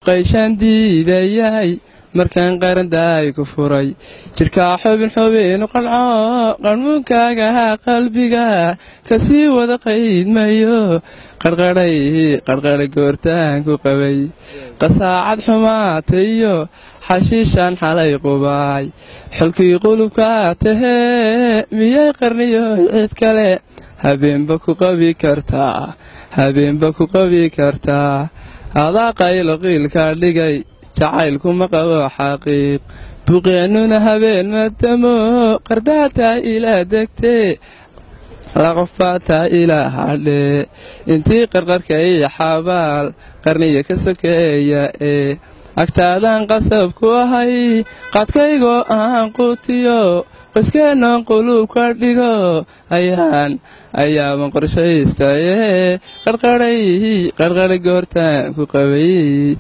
qayshaan diidayay markaan qarandaay ku furay jirkaa xubin xubinu qanco qarmuunkaaga qalbiga kasii wada qaydmayo qarqadhay goortaan ku qabay qasaacad xumaatayo xashiishaan xalay qubaay xolkii qulubkaa tahee miyay qarniyo cid kale habeenba ku qabi kartaa adaa qaylo qiilkaa dhigay jacaylkuma qabo xaqiiq buqeennuna habeen madamo qardaataa ilaa degtee laqofbaataa ilaa hadhee intii qarqarka iyo xabaal qarniya ka sokeeya ee agtaadaan qasab ku ahay qadkaygoo aan quutiyo qoyskeennaan quluub ka dhigo ayaaban qorshaystaye qarqadhay goortaan ku qabay